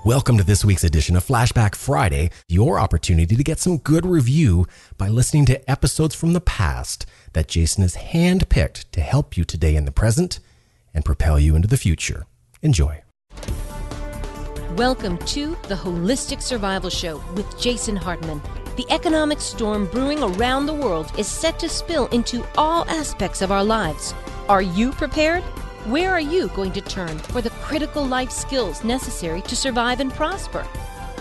Welcome to this week's edition of Flashback Friday, your opportunity to get some good review by listening to episodes from the past that Jason has handpicked to help you today in the present and propel you into the future. Enjoy. Welcome to the Holistic Survival Show with Jason Hartman. The economic storm brewing around the world is set to spill into all aspects of our lives. Are you prepared? Where are you going to turn for the critical life skills necessary to survive and prosper?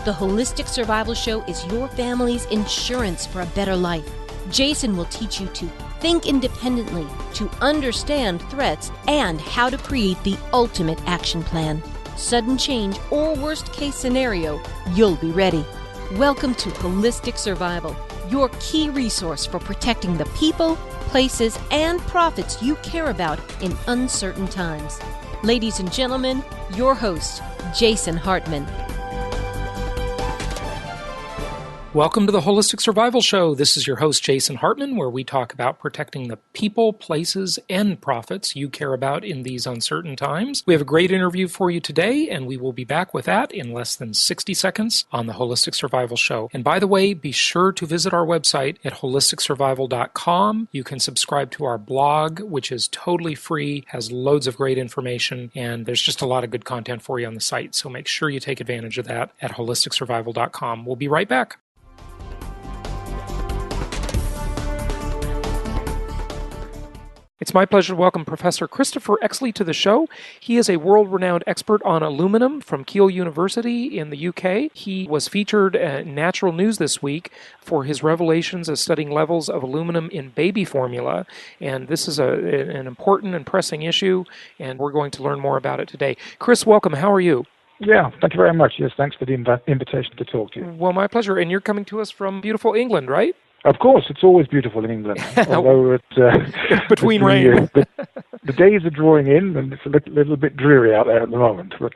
The Holistic Survival Show is your family's insurance for a better life. Jason will teach you to think independently, to understand threats, and how to create the ultimate action plan. Sudden change or worst case scenario, you'll be ready. Welcome to Holistic Survival, your key resource for protecting the people, places, and profits you care about in uncertain times. Ladies and gentlemen, your host, Jason Hartman. Welcome to the Holistic Survival Show. This is your host, Jason Hartman, where we talk about protecting the people, places, and profits you care about in these uncertain times. We have a great interview for you today, and we will be back with that in less than 60 seconds on the Holistic Survival Show. And by the way, be sure to visit our website at holisticsurvival.com. You can subscribe to our blog, which is totally free, has loads of great information, and there's just a lot of good content for you on the site. So make sure you take advantage of that at holisticsurvival.com. We'll be right back. It's my pleasure to welcome Professor Christopher Exley to the show. He is a world-renowned expert on aluminum from Keele University in the UK. He was featured in Natural News this week for his revelations of studying levels of aluminum in baby formula. And this is an important and pressing issue, and we're going to learn more about it today. Chris, welcome. How are you? Yeah, thank you very much. Yes, thanks for the invitation to talk to you. Well, my pleasure. And you're coming to us from beautiful England, right? Of course, it's always beautiful in England. Although between rain. The days are drawing in, and it's a little bit dreary out there at the moment. But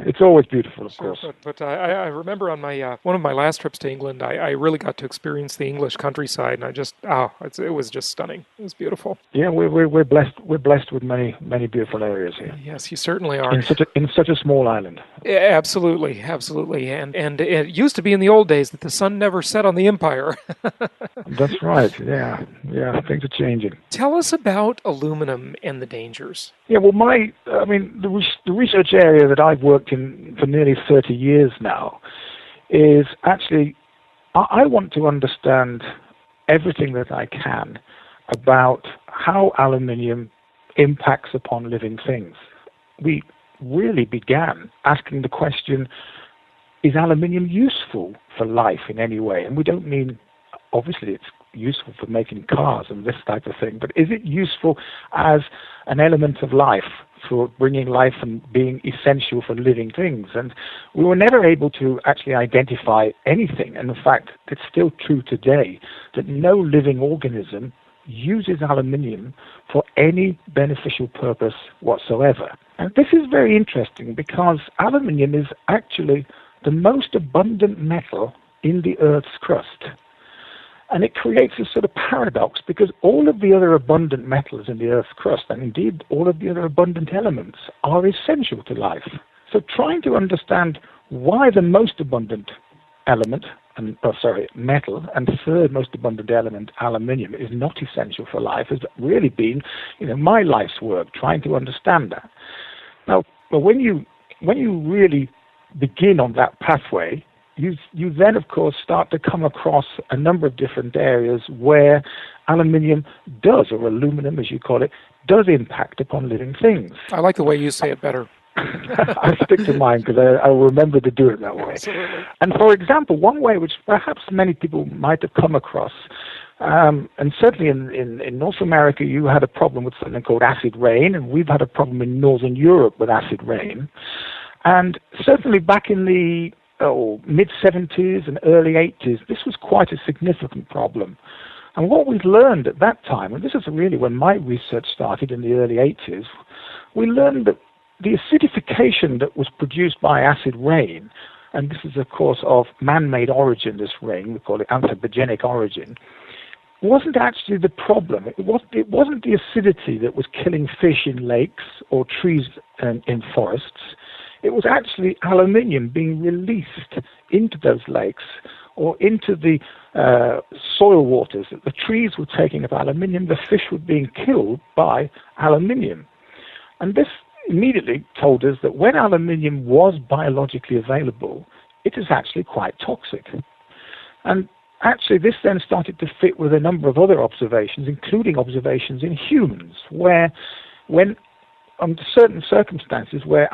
it's always beautiful, of course. But I remember on my one of my last trips to England, I really got to experience the English countryside, and it was just stunning. It was beautiful. Yeah, we're blessed. We're blessed with many beautiful areas here. Yes, you certainly are. In such a small island. Yeah, absolutely. And it used to be in the old days that the sun never set on the empire. That's right. Yeah. Things are changing. Tell us about aluminum and the dangers. Yeah. Well, the research area that I've worked in for nearly 30 years now is actually I want to understand everything that I can about how aluminium impacts upon living things. We really began asking the question: is aluminium useful for life in any way? And we don't mean, obviously, it's useful for making cars and this type of thing, but is it useful as an element of life for bringing life and being essential for living things? And we were never able to actually identify anything. And in fact, it's still true today that no living organism uses aluminium for any beneficial purpose whatsoever. And this is very interesting because aluminium is actually the most abundant metal in the Earth's crust. And it creates a sort of paradox because all of the other abundant metals in the Earth's crust, and indeed all of the other abundant elements, are essential to life. So trying to understand why the most abundant metal, and third most abundant element, aluminium, is not essential for life has really been, my life's work, trying to understand that. Now, when you really begin on that pathway, you then, of course, start to come across a number of different areas where aluminium does, or aluminum as you call it, does impact upon living things. I like the way you say it better. I stick to mine because I remember to do it that way. Absolutely. And for example, one way which perhaps many people might have come across, and certainly in North America, you had a problem with something called acid rain, and we've had a problem in Northern Europe with acid rain. And certainly back in the mid-70s and early 80s, this was quite a significant problem. And what we've learned at that time, and this is really when my research started in the early 80s, we learned that the acidification that was produced by acid rain, and this is, of course, of man-made origin, this rain, we call it anthropogenic origin, wasn't actually the problem. It wasn't the acidity that was killing fish in lakes or trees in forests. It was actually aluminium being released into those lakes or into the soil waters. The trees were taking up aluminium, the fish were being killed by aluminium. And this immediately told us that when aluminium was biologically available, it is actually quite toxic. And actually, this then started to fit with a number of other observations, including observations in humans, where when under certain circumstances where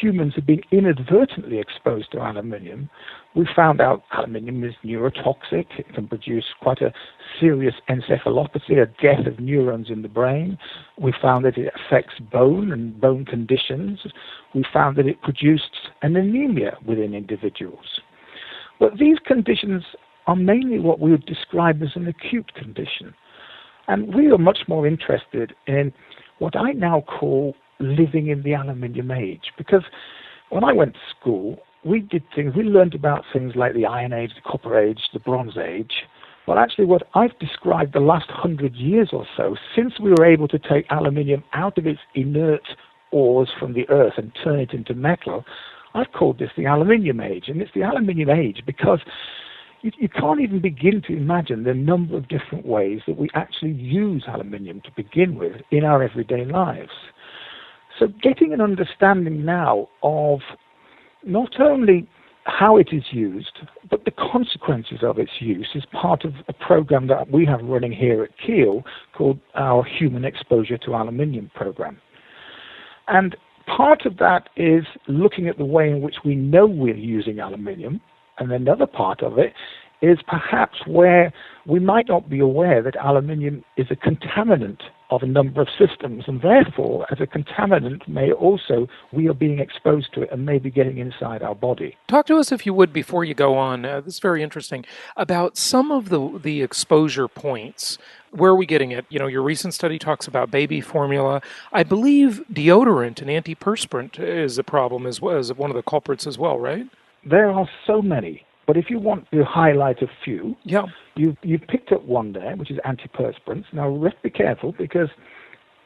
humans have been inadvertently exposed to aluminium, we found out aluminium is neurotoxic. It can produce quite a serious encephalopathy, a death of neurons in the brain. We found that it affects bone and bone conditions. We found that it produced an anemia within individuals. But these conditions are mainly what we would describe as an acute condition. And we are much more interested in what I now call living in the aluminium age. Because when I went to school, we learned about things like the Iron Age, the Copper Age, the Bronze Age. Well, actually, what I've described the last 100 years or so, since we were able to take aluminium out of its inert ores from the earth and turn it into metal, I've called this the Aluminium Age. And it's the Aluminium Age because you can't even begin to imagine the number of different ways that we actually use aluminium to begin with in our everyday lives. So getting an understanding now of not only how it is used, but the consequences of its use is part of a program that we have running here at Kiel called our Human Exposure to Aluminium program. And part of that is looking at the way in which we know we're using aluminium. And another part of it is perhaps where we might not be aware that aluminium is a contaminant of a number of systems, and therefore, as a contaminant, we are being exposed to it and may be getting inside our body. Talk to us, if you would, before you go on, this is very interesting, about some of the exposure points. Where are we getting it? You know, your recent study talks about baby formula. I believe deodorant and antiperspirant is a problem as well, as one of the culprits as well, right? There are so many, but if you want to highlight a few, yeah, you've picked up one there, which is antiperspirants. Now, let's be careful because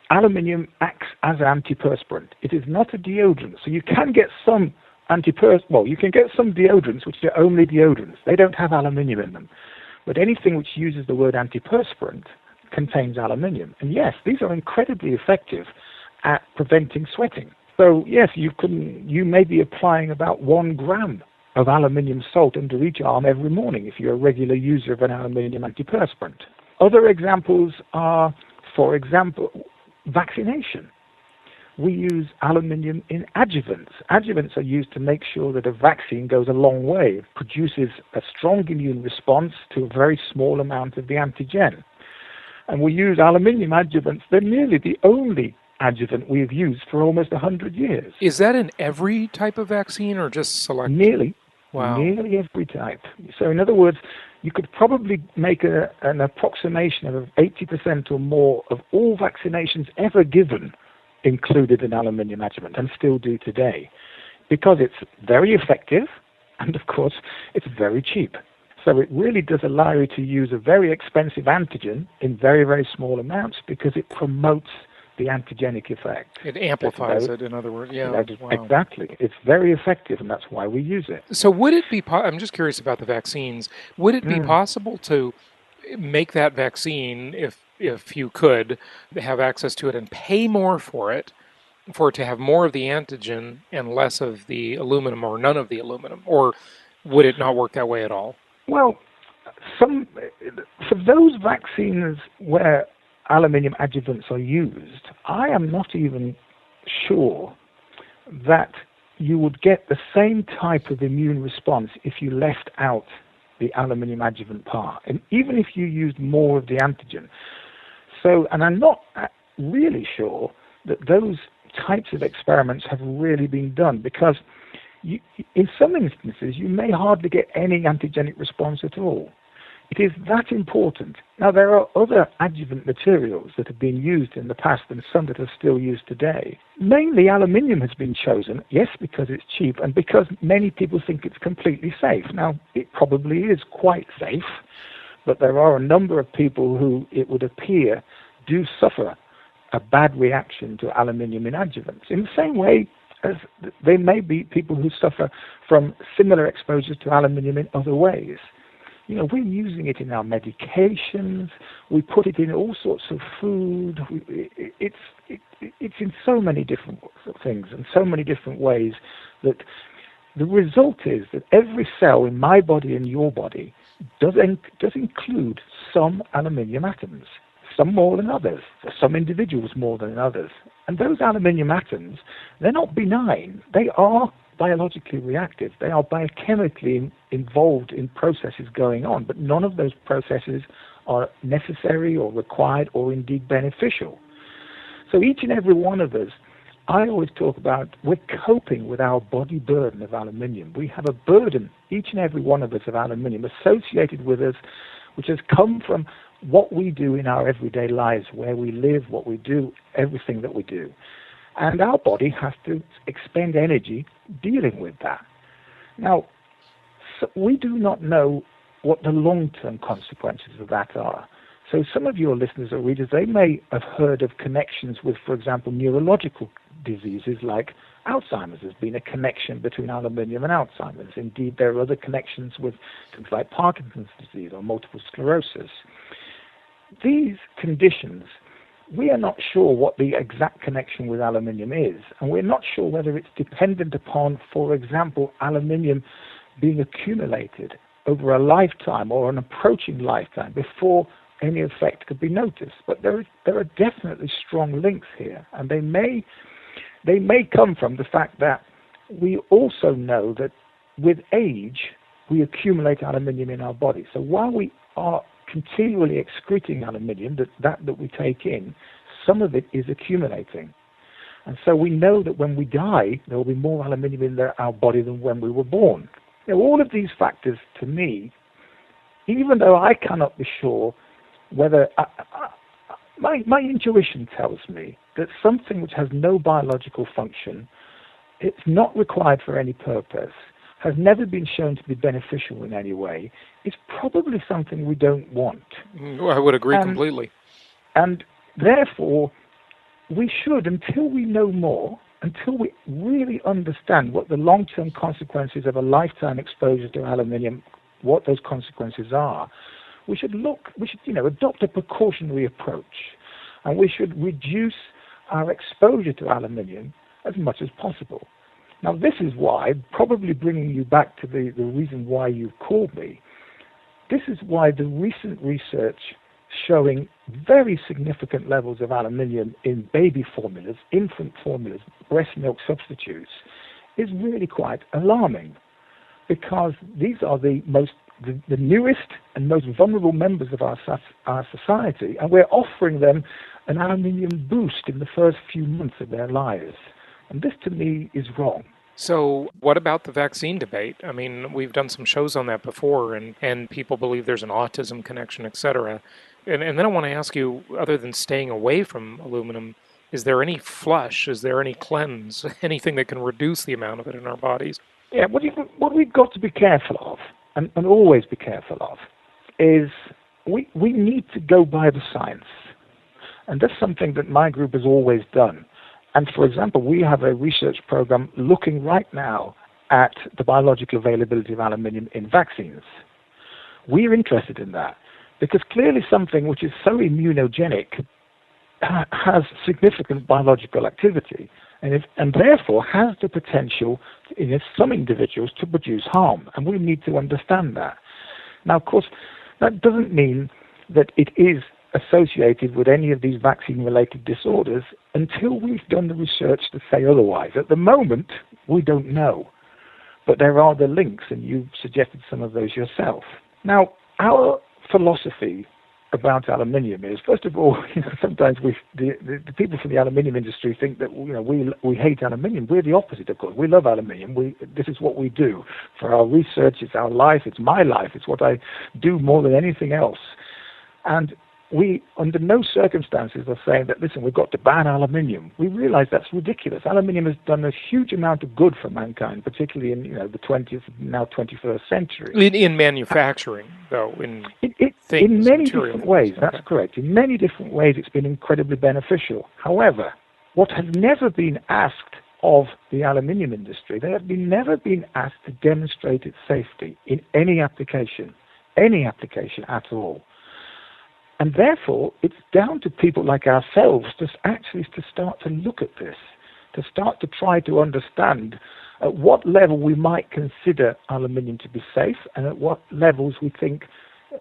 aluminium acts as an antiperspirant. It is not a deodorant, so you can get some you can get some deodorants which are only deodorants. They don't have aluminium in them. But anything which uses the word antiperspirant contains aluminium. And yes, these are incredibly effective at preventing sweating. So yes, you may be applying about 1 gram of aluminium salt under each arm every morning if you're a regular user of an aluminium antiperspirant. Other examples are, for example, vaccination. We use aluminium in adjuvants. Adjuvants are used to make sure that a vaccine goes a long way. It produces a strong immune response to a very small amount of the antigen. And we use aluminium adjuvants. They're nearly the only adjuvant we've used for almost 100 years. Is that in every type of vaccine or just select? Nearly. Wow. Nearly every type. So in other words, you could probably make an approximation of 80% or more of all vaccinations ever given included an aluminium adjuvant, and still do today, because it's very effective and, of course, it's very cheap. So it really does allow you to use a very expensive antigen in very, very small amounts because it promotes the antigenic effect. It amplifies it, in other words. Yeah, wow. Exactly. It's very effective, and that's why we use it. So would it be, I'm just curious about the vaccines, would it be possible to make that vaccine, if you could, have access to it and pay more for it to have more of the antigen and less of the aluminum or none of the aluminum? Or would it not work that way at all? Well, for those vaccines where aluminium adjuvants are used, I am not even sure that you would get the same type of immune response if you left out the aluminium adjuvant part, and even if you used more of the antigen. So, and I'm not really sure that those types of experiments have really been done, because in some instances you may hardly get any antigenic response at all. It is that important. Now, there are other adjuvant materials that have been used in the past and some that are still used today. Mainly aluminium has been chosen, yes, because it's cheap and because many people think it's completely safe. Now, it probably is quite safe, but there are a number of people who, it would appear, do suffer a bad reaction to aluminium in adjuvants. In the same way, as they may be people who suffer from similar exposures to aluminium in other ways. We're using it in our medications. We put it in all sorts of food. It's in so many different things and so many different ways that the result is that every cell in my body and your body does include some aluminium atoms, some more than others, for some individuals more than others. And those aluminium atoms, they're not benign. They are biologically reactive. They are biochemically involved in processes going on, but none of those processes are necessary or required or indeed beneficial. So each and every one of us, I always talk about, we're coping with our body burden of aluminium. We have a burden, each and every one of us, of aluminium associated with us, which has come from what we do in our everyday lives, where we live, what we do, everything that we do. And our body has to expend energy dealing with that. Now, so we do not know what the long-term consequences of that are. So some of your listeners or readers, they may have heard of connections with, for example, neurological diseases like Alzheimer's. There's been a connection between aluminium and Alzheimer's. Indeed, there are other connections with things like Parkinson's disease or multiple sclerosis. These conditions, we are not sure what the exact connection with aluminium is, and we're not sure whether it's dependent upon, for example, aluminium being accumulated over a lifetime or an approaching lifetime before any effect could be noticed. But there are definitely strong links here, and they may come from the fact that we also know that with age we accumulate aluminium in our body. So while we are continually excreting aluminium, that we take in, some of it is accumulating. And so we know that when we die, there will be more aluminium in our body than when we were born. All of these factors, to me, even though I cannot be sure whether... my intuition tells me that something which has no biological function, it's not required for any purpose, has never been shown to be beneficial in any way, is probably something we don't want. I would agree completely. And therefore, we should, until we know more, until we really understand what the long-term consequences of a lifetime exposure to aluminium, what those consequences are, we should adopt a precautionary approach, and we should reduce our exposure to aluminium as much as possible. Now, this is why, probably bringing you back to the reason why you've called me, this is why the recent research showing very significant levels of aluminium in baby formulas, infant formulas, breast milk substitutes, is really quite alarming, because these are the newest and most vulnerable members of our society, and we're offering them an aluminium boost in the first few months of their lives. And this, to me, is wrong. So what about the vaccine debate? I mean, we've done some shows on that before, and people believe there's an autism connection, et cetera. And then I want to ask you, other than staying away from aluminum, is there any flush? Is there any cleanse? Anything that can reduce the amount of it in our bodies? Yeah, what we've got to be careful of, and always be careful of, is we need to go by the science. And that's something that my group has always done. And for example, we have a research program looking right now at the biological availability of aluminium in vaccines. We're interested in that because clearly something which is so immunogenic has significant biological activity and therefore has the potential in some individuals to produce harm. And we need to understand that. Now, of course, that doesn't mean that it is associated with any of these vaccine-related disorders until we've done the research to say otherwise. At the moment, we don't know. But there are the links, and you suggested some of those yourself. Now, our philosophy about aluminium is, first of all, sometimes the people from the aluminium industry think that we hate aluminium. We're the opposite, of course. We love aluminium. This is what we do for our research. It's our life. It's my life. It's what I do more than anything else. And we, under no circumstances, are saying that, listen, we've got to ban aluminium. We realize that's ridiculous. Aluminium has done a huge amount of good for mankind, particularly in the 20th, now 21st century. In manufacturing, though, in many different ways, that's correct. In many different ways, it's been incredibly beneficial. However, what has never been asked of the aluminium industry, they have never been asked to demonstrate its safety in any application at all. And therefore, it's down to people like ourselves to start to look at this, to start to try to understand at what level we might consider aluminium to be safe and at what levels we think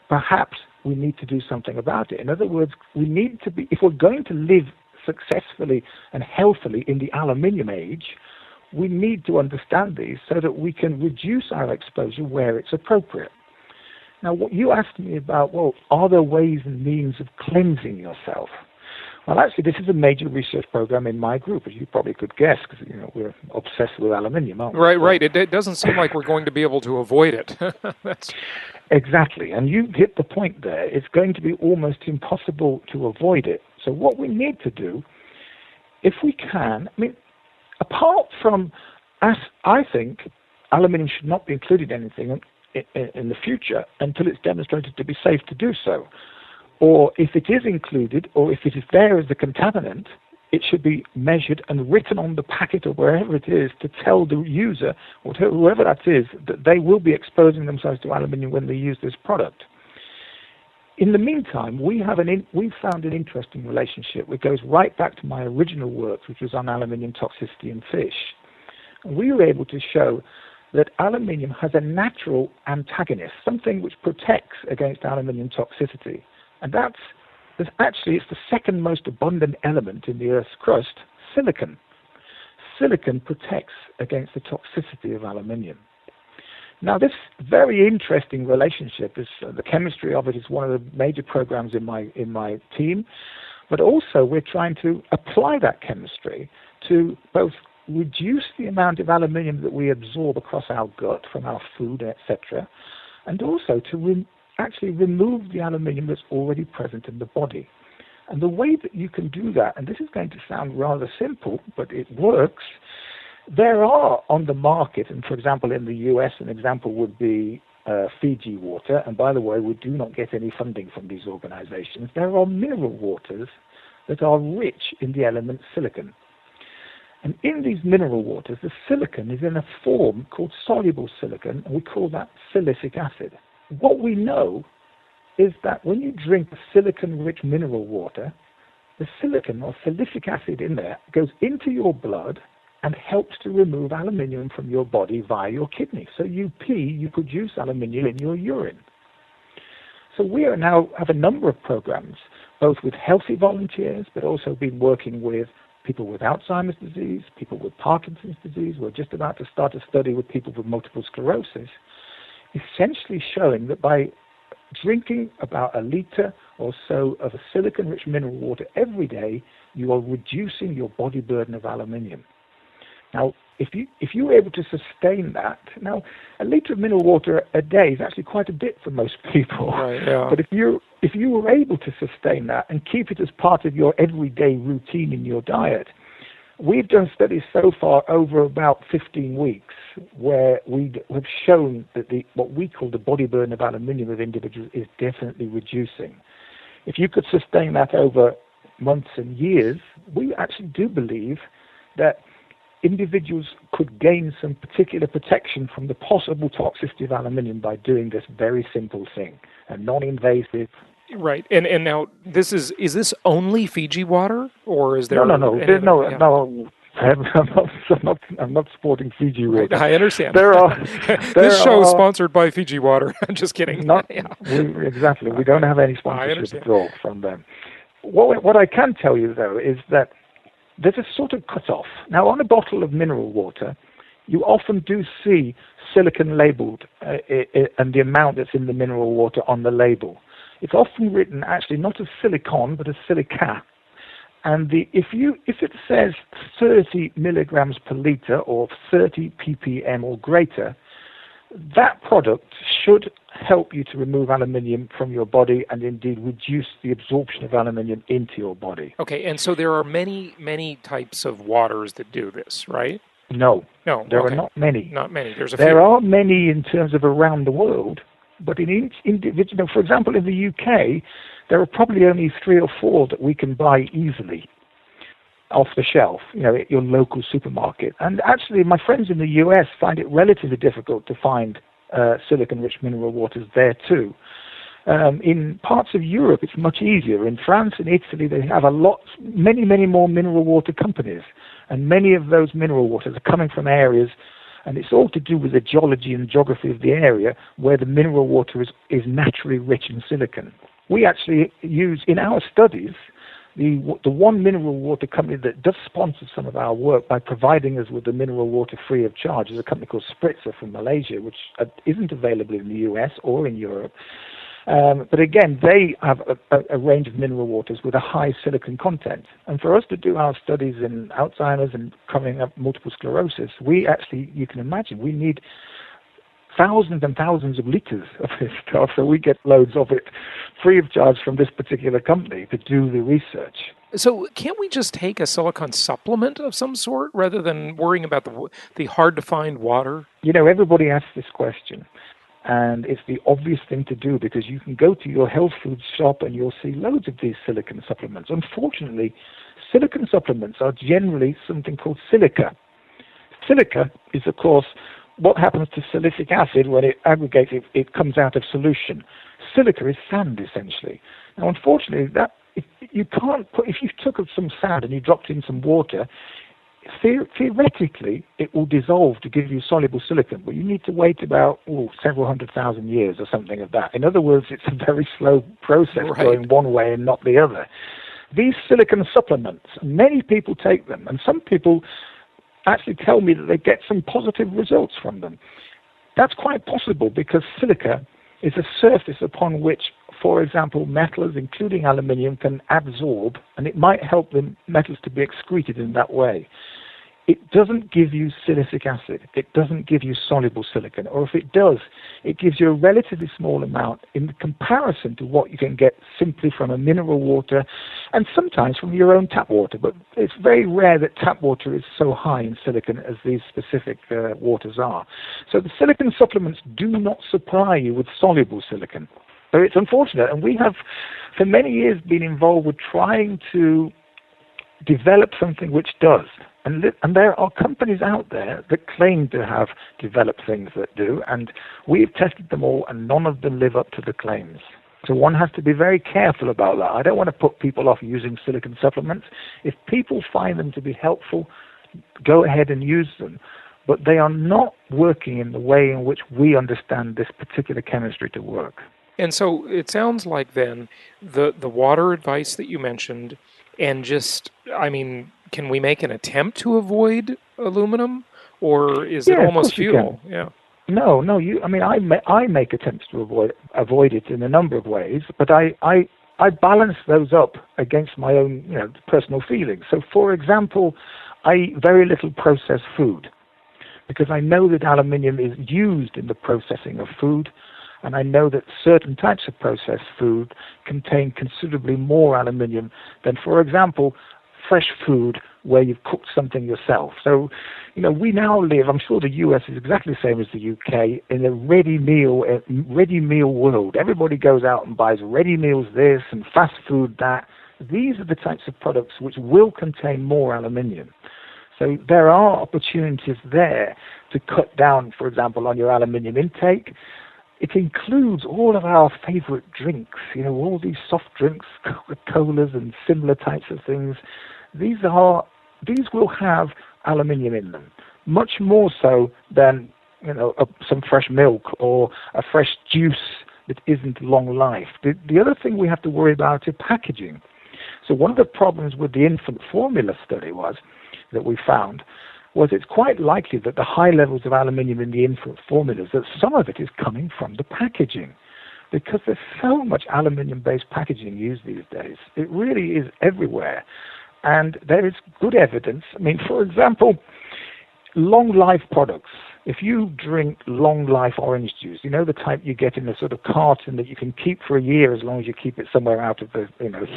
perhaps we need to do something about it. In other words, we need to be, if we're going to live successfully and healthily in the aluminium age, we need to understand these so that we can reduce our exposure where it's appropriate. Now, what you asked me about, well, are there ways and means of cleansing yourself? Well, actually, this is a major research program in my group, as you probably could guess, because we're obsessed with aluminium, aren't we? Right. It doesn't seem like we're going to be able to avoid it. Exactly, and you hit the point there. It's going to be almost impossible to avoid it. So what we need to do, if we can, apart from us, I think aluminium should not be included in anything in the future until it's demonstrated to be safe to do so. Or if it is included, or if it is there as a contaminant, it should be measured and written on the packet or wherever it is to tell the user, or whoever that is, that they will be exposing themselves to aluminium when they use this product. In the meantime, we've found an interesting relationship which goes right back to my original work, which was on aluminium toxicity in fish. And we were able to show that aluminium has a natural antagonist, something which protects against aluminium toxicity. And it's the second most abundant element in the Earth's crust, silicon. Silicon protects against the toxicity of aluminium. Now, this very interesting relationship is the chemistry of it is one of the major programs in my team, but also we're trying to apply that chemistry to both reduce the amount of aluminium that we absorb across our gut from our food, etc., and also to actually remove the aluminium that's already present in the body. And the way that you can do that, and this is going to sound rather simple, but it works, there are on the market, and for example in the US, an example would be Fiji water, and by the way, we do not get any funding from these organizations. There are mineral waters that are rich in the element silicon. And in these mineral waters, the silicon is in a form called soluble silicon, and we call that silicic acid. What we know is that when you drink silicon-rich mineral water, the silicon or silicic acid in there goes into your blood and helps to remove aluminium from your body via your kidney. So you pee, you produce aluminium in your urine. So we now have a number of programs, both with healthy volunteers, but also been working with people with Alzheimer's disease, people with Parkinson's disease. We're just about to start a study with people with multiple sclerosis, essentially showing that by drinking about a liter or so of a silicon-rich mineral water every day, you are reducing your body burden of aluminium. Now, if you were able to sustain that, now a liter of mineral water a day is actually quite a bit for most people. Right, yeah. But if you were able to sustain that and keep it as part of your everyday routine in your diet, we've done studies so far over about 15 weeks where we have shown that what we call the body burden of aluminium of individuals is definitely reducing. If you could sustain that over months and years, we actually do believe that individuals could gain some particular protection from the possible toxicity of aluminium by doing this very simple thing, a non-invasive. Right, and now is this only Fiji water, or is there? No. I'm not supporting Fiji water. Right, I understand. This show is sponsored by Fiji water. I'm just kidding. Exactly. We don't have any sponsorship at all from them. What I can tell you though is that there's a sort of cutoff. Now, on a bottle of mineral water, you often do see silicon labeled and the amount that's in the mineral water on the label. It's often written actually not as silicon, but as silica. And if it says 30 milligrams per liter or 30 ppm or greater, that product should help you to remove aluminium from your body and indeed reduce the absorption of aluminium into your body. Okay, and so there are many, many types of waters that do this, right? No, there are not many. Not many. There's a few. There are many in terms of around the world, but in each individual, for example, in the UK, there are probably only 3 or 4 that we can buy easily. off the shelf, at your local supermarket. And actually, my friends in the US find it relatively difficult to find silicon-rich mineral waters there too. In parts of Europe, it's much easier. In France and Italy, they have many more mineral water companies. And many of those mineral waters are coming from areas, and it's all to do with the geology and geography of the area where the mineral water is naturally rich in silicon. We actually use, in our studies, the one mineral water company that does sponsor some of our work by providing us with the mineral water free of charge is a company called Spritzer from Malaysia, which isn't available in the US or in Europe. But again, they have a range of mineral waters with a high silicon content. And for us to do our studies in Alzheimer's and coming up multiple sclerosis, we actually, you can imagine, we need thousands and thousands of liters of this stuff. So we get loads of it free of charge from this particular company to do the research. So can't we just take a silicon supplement of some sort rather than worrying about the hard-to-find water? Everybody asks this question. And it's the obvious thing to do because you can go to your health food shop and you'll see loads of these silicon supplements. Unfortunately, silicon supplements are generally something called silica. Silica is, of course, what happens to silicic acid when it aggregates, it comes out of solution. Silica is sand, essentially. Now, unfortunately, if you took some sand and you dropped in some water, theoretically, it will dissolve to give you soluble silicon, but you need to wait about several 100,000 years or something of that. In other words, it's a very slow process going one way and not the other. These silicon supplements, many people take them, and some people actually tell me that they get some positive results from them. That's quite possible because silica is a surface upon which, for example, metals, including aluminium, can absorb, and it might help the metals to be excreted in that way. It doesn't give you silicic acid. It doesn't give you soluble silicon. Or if it does, it gives you a relatively small amount in comparison to what you can get simply from a mineral water and sometimes from your own tap water. But it's very rare that tap water is so high in silicon as these specific waters are. So the silicon supplements do not supply you with soluble silicon. So it's unfortunate. And we have, for many years, been involved with trying to develop something which does. And there are companies out there that claim to have developed things that do, and we've tested them all, and none of them live up to the claims. So one has to be very careful about that. I don't want to put people off using silicon supplements. If people find them to be helpful, go ahead and use them. But they are not working in the way in which we understand this particular chemistry to work. And so it sounds like then the water advice that you mentioned, and just, can we make an attempt to avoid aluminum, or is it almost futile? Yeah. No. I make attempts to avoid it in a number of ways, but I balance those up against my own, personal feelings. So, for example, I eat very little processed food because I know that aluminium is used in the processing of food. And I know that certain types of processed food contain considerably more aluminium than, for example, fresh food where you've cooked something yourself. So, we now live, I'm sure the US is exactly the same as the UK, in a ready meal world. Everybody goes out and buys ready meals this and fast food that. These are the types of products which will contain more aluminium. So there are opportunities there to cut down, for example, on your aluminium intake. It includes all of our favorite drinks, all these soft drinks, Coca-Colas and similar types of things. These will have aluminium in them, much more so than, some fresh milk or a fresh juice that isn't long life. The other thing we have to worry about is packaging. So one of the problems with the infant formula study that we found was it's quite likely that the high levels of aluminium in the infant formulas, that some of it is coming from the packaging, because there's so much aluminium-based packaging used these days. It really is everywhere. And there is good evidence. For example, long-life products. If you drink long-life orange juice, the type you get in a sort of carton that you can keep for a year as long as you keep it somewhere out of the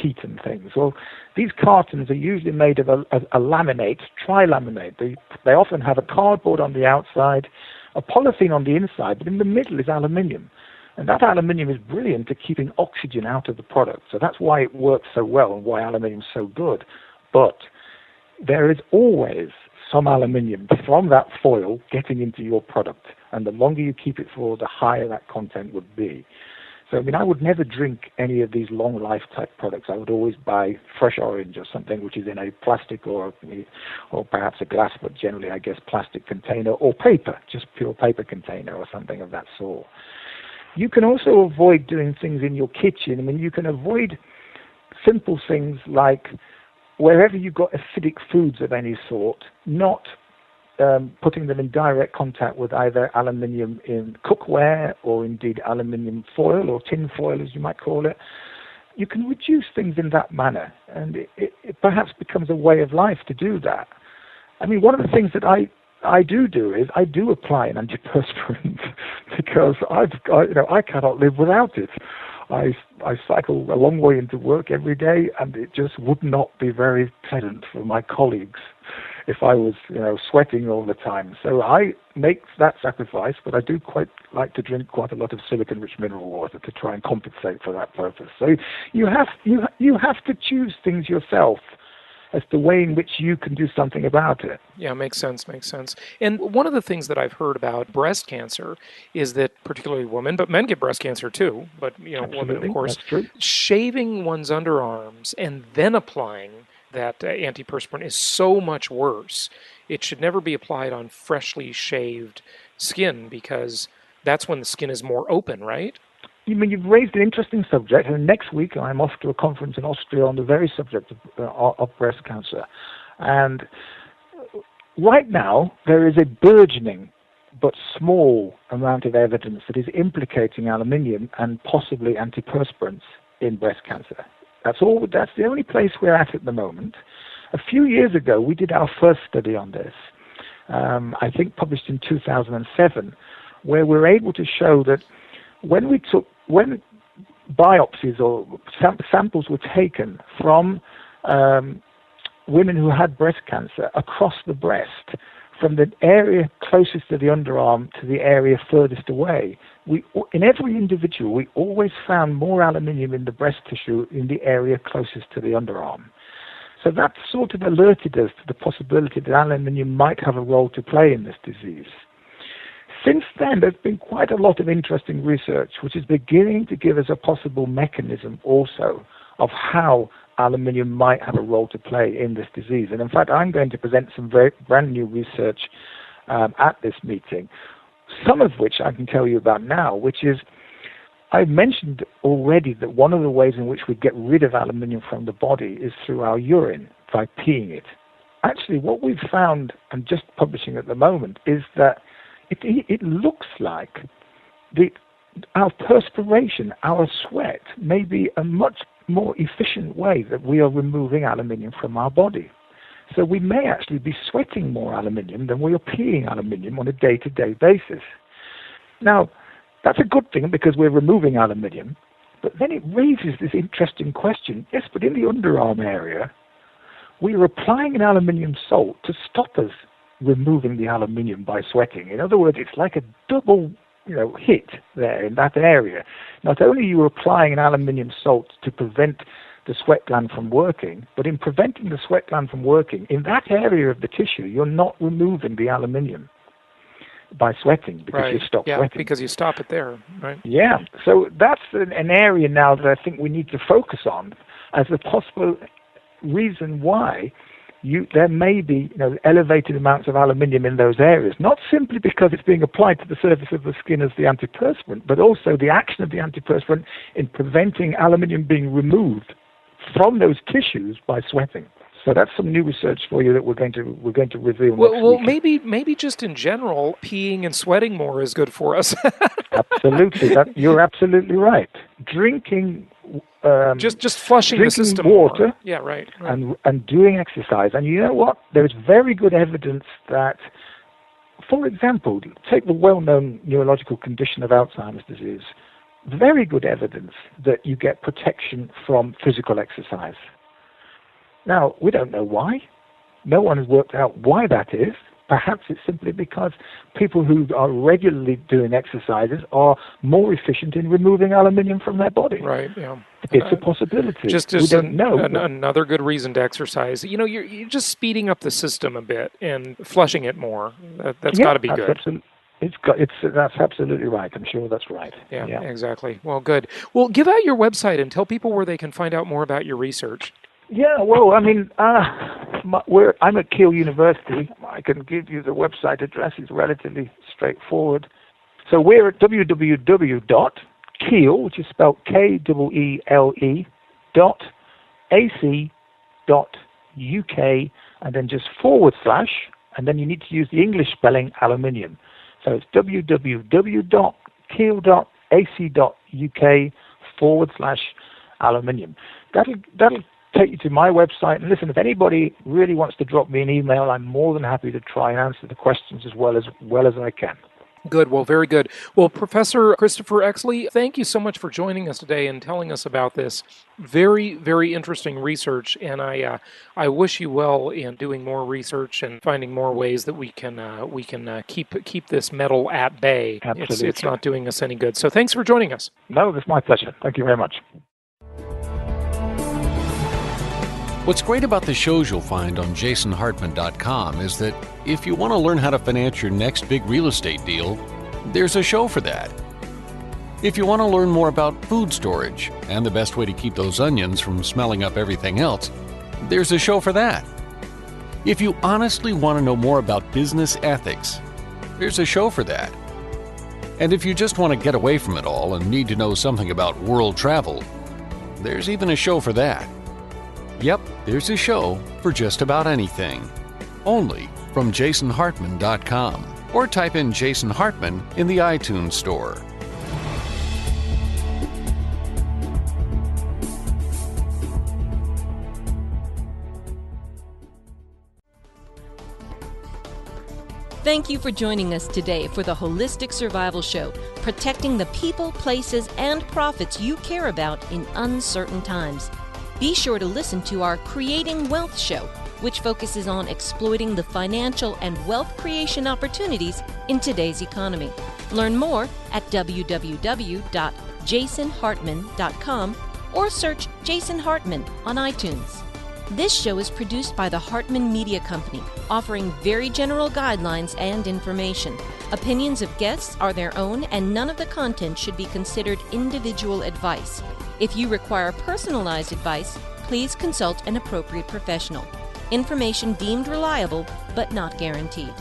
heat and things. Well, these cartons are usually made of a laminate, tri-laminate. They often have a cardboard on the outside, a polythene on the inside, but in the middle is aluminium. And that aluminium is brilliant at keeping oxygen out of the product. So that's why it works so well and why aluminium is so good. But there is always some aluminium from that foil getting into your product. And the longer you keep it for, the higher that content would be. So, I would never drink any of these long life type products. I would always buy fresh orange or something which is in a plastic or perhaps a glass, but generally, I guess, plastic container, or paper, just pure paper container or something of that sort. You can also avoid doing things in your kitchen. You can avoid simple things like wherever you've got acidic foods of any sort, not putting them in direct contact with either aluminium in cookware or indeed aluminium foil or tin foil, as you might call it. You can reduce things in that manner, and it perhaps becomes a way of life to do that. One of the things that I do is I do apply an antiperspirant because I cannot live without it. I cycle a long way into work every day, and it just would not be very pleasant for my colleagues if I was, sweating all the time. So I make that sacrifice, but I do quite like to drink quite a lot of silicon-rich mineral water to try and compensate for that purpose. So you have to choose things yourself as the way in which you can do something about it. Yeah, makes sense. And one of the things that I've heard about breast cancer is that particularly women, but men get breast cancer too, but women, of course, shaving one's underarms and then applying that antiperspirant is so much worse. It should never be applied on freshly shaved skin because that's when the skin is more open, right? You've raised an interesting subject, and next week I'm off to a conference in Austria on the very subject of breast cancer. And right now, there is a burgeoning but small amount of evidence that is implicating aluminium and possibly antiperspirants in breast cancer. That's the only place we're at the moment. A few years ago, we did our first study on this, I think published in 2007, where we were able to show that when biopsies or samples were taken from women who had breast cancer across the breast, from the area closest to the underarm to the area furthest away, in every individual, we always found more aluminium in the breast tissue in the area closest to the underarm. So that sort of alerted us to the possibility that aluminium might have a role to play in this disease. Since then, there's been quite a lot of interesting research, which is beginning to give us a possible mechanism also of how aluminium might have a role to play in this disease. And in fact, I'm going to present some very brand new research at this meeting, some of which I can tell you about now, which is, I've mentioned already that one of the ways in which we get rid of aluminium from the body is through our urine, by peeing it. Actually, what we've found, and just publishing at the moment, is that it looks like our perspiration, our sweat, may be a much more efficient way that we are removing aluminium from our body. So we may actually be sweating more aluminium than we are peeing aluminium on a day-to-day basis. Now, that's a good thing because we're removing aluminium, but then it raises this interesting question. Yes, but in the underarm area, we are applying an aluminium salt to stop us removing the aluminium by sweating. In other words, it's like a double hit there in that area. Not only are you applying an aluminium salt to prevent the sweat gland from working, but in preventing the sweat gland from working, in that area of the tissue, you're not removing the aluminium by sweating because you stop sweating. Yeah, because you stop it there, right? Yeah, so that's an area now that I think we need to focus on as a possible reason why there may be elevated amounts of aluminium in those areas, not simply because it's being applied to the surface of the skin as the antiperspirant, but also the action of the antiperspirant in preventing aluminium being removed from those tissues by sweating. So that's some new research for you that we're going to reveal next week. Well, maybe just in general, peeing and sweating more is good for us. Absolutely, you're absolutely right. Drinking. Just flushing the system water, more. Yeah, right. And doing exercise. And you know what? There's very good evidence that, for example, take the well-known neurological condition of Alzheimer's disease. Very good evidence that you get protection from physical exercise. Now, we don't know why. No one has worked out why that is, perhaps it's simply because people who are regularly doing exercises are more efficient in removing aluminium from their body. Right, yeah. It's a possibility. Just we don't know. Another good reason to exercise. You're just speeding up the system a bit and flushing it more. That's got to be good. That's absolutely right. I'm sure that's right. Yeah, exactly. Well, good. Well, give out your website and tell people where they can find out more about your research. Yeah, well, I mean, I'm at Keele University. I can give you the website address. It's relatively straightforward. So we're at www.keele, which is spelled Keele, .ac.uk, and then just / and then you need to use the English spelling aluminium. So it's www.keele.ac.uk / aluminium. That'll take you to my website. And listen, if anybody really wants to drop me an email, I'm more than happy to try and answer the questions as well as I can. Good. Well, very good. Well, Professor Christopher Exley, thank you so much for joining us today and telling us about this very, very interesting research. And I wish you well in doing more research and finding more ways that we can keep this metal at bay. Absolutely. It's not doing us any good. So thanks for joining us. No, it's my pleasure. Thank you very much. What's great about the shows you'll find on jasonhartman.com is that if you want to learn how to finance your next big real estate deal, there's a show for that. If you want to learn more about food storage and the best way to keep those onions from smelling up everything else, there's a show for that. If you honestly want to know more about business ethics, there's a show for that. And if you just want to get away from it all and need to know something about world travel, there's even a show for that. Yep, there's a show for just about anything. Only from jasonhartman.com, or type in Jason Hartman in the iTunes store. Thank you for joining us today for the Holistic Survival Show, protecting the people, places, and profits you care about in uncertain times. Be sure to listen to our Creating Wealth show, which focuses on exploiting the financial and wealth creation opportunities in today's economy. Learn more at www.jasonhartman.com or search Jason Hartman on iTunes. This show is produced by the Hartman Media Company, offering very general guidelines and information. Opinions of guests are their own, and none of the content should be considered individual advice. If you require personalized advice, please consult an appropriate professional. Information deemed reliable, but not guaranteed.